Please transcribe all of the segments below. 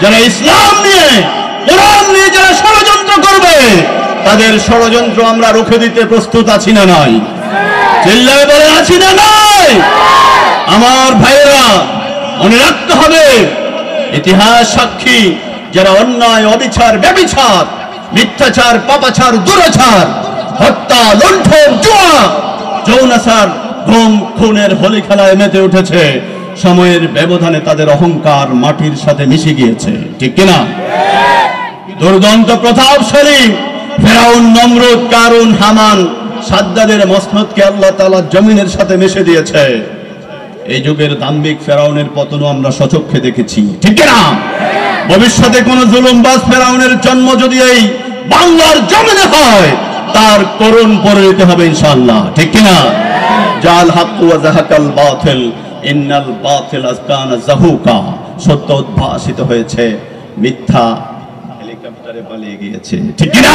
যারা ইসলাম নিয়ে কোরআন নিয়ে যারা ষড়যন্ত্র করবে তাদের ষড়যন্ত্র আমরা রুখে দিতে প্রস্তুত আছি না নাই? চিল্লায় বলে আছি না নাই? আমার ভাইয়েরা মনে রাখতে হবে, ইতিহাস সাক্ষী যারা অন্যায়, অবিচার, ব্যভিচার, মিথ্যাচার, পাপাচার, দুরাচার, হত্যা, লুণ্ঠন, জুয়া, যৌনাচার, গুম খুনের হোলি খেলায় মেতে উঠেছে, সময়ের ব্যবধানে তাদের অহংকার মাটির সাথে মিশে গিয়েছে। ঠিক কিনা? দুর্দান্ত প্রতাপশালী ফেরাউন, নমরুদ, কারুন, হামান, সাদ্দাদের মসনদকে আল্লাহ তাআলা জমিনের সাথে মিশে দিয়েছে। এই যুগের দাম্ভিক ফেরাউনের পতনও আমরা সচক্ষে দেখেছি। ঠিক কিনা? ভবিষ্যতে কোন জুলুমবাজ ফেরাউনের জন্ম যদি এই বাংলার জমিনে হয়, তার করুণ পরিণতি হবে ইনশাআল্লাহ। ঠিক কিনা? জাল হক ওয়া যাহাকাল বাতিল ইন্নাল বাতিলা কানা যাহুকা। সত্য উদ্ভাসিত হয়েছে, মিথ্যা হেলিকপ্টারে পালিয়ে গিয়েছে। ঠিক কিনা?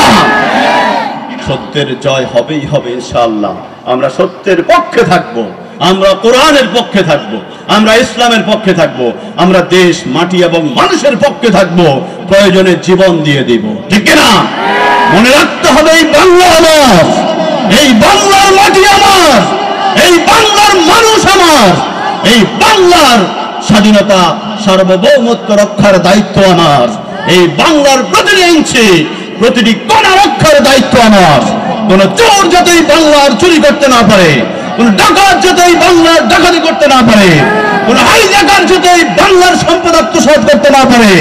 সত্যের জয় হবেই হবে ইনশাআল্লাহ। আমরা সত্যের পক্ষে থাকবো, আমরা কোরআনের পক্ষে থাকবো, আমরা ইসলামের পক্ষে থাকবো, আমরা দেশ, মাটি এবং মানুষের পক্ষে থাকবো, প্রয়োজনে জীবন দিয়ে দিব। ঠিক কিনা? মনে রাখতে হবে, এই বাংলা আমার, এই বাংলার মাটি আমার, এই বাংলার মানুষ আমার, এই বাংলার স্বাধীনতা সার্বভৌমত্ব রক্ষার দায়িত্ব আমার, এই বাংলার প্রতিটি ইঞ্চি প্রতিটি কোণা রক্ষার দায়িত্ব আমার। কোন চোর যাতে বাংলার চুরি করতে না পারে, কোন ডাকাত যাতে বাংলার ডাকাতি করতে না পারে, কোন হাইজাকার যাতে বাংলার সম্পদ আত্মসাৎ করতে না পারে,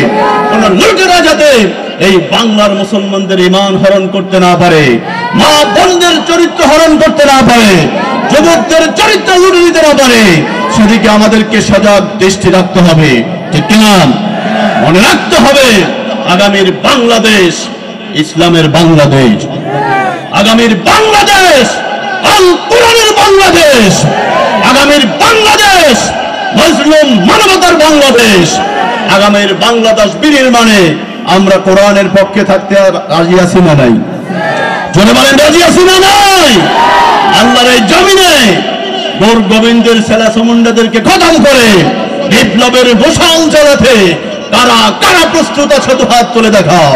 কোন লুটেরা যাতে এই বাংলার মুসলমানদের ঈমান হরণ করতে না পারে, মা বোনদের চরিত্র হরণ করতে না পারে, যুবকদের চরিত্র লুটে দিতে না পারে, সেদিকে আমাদেরকে সজাগ দৃষ্টি রাখতে হবে। ঠিক কিনা? মনে রাখতে হবে, আগামীর বাংলাদেশ ইসলামের বাংলাদেশ, আগামীর বাংলাদেশ আল কোরআনের বাংলাদেশ, আগামীর বাংলাদেশ মুসলিম মানবতার বাংলাদেশ, আগামীর বাংলাদেশ বিনির্মাণে আমরা কোরআনের পক্ষে থাকতে রাজি আছি না নাই? জোরে বলেন, রাজি আছি না নাই? আল্লাহর এই জমিনে গৌর গোবিন্দের ছেলা সমুন্ডাদেরকে খতম করে বিপ্লবের ঘোষাল চালাতে কারা কারা প্রস্তুত আছে? তো হাত তুলে দেখাও।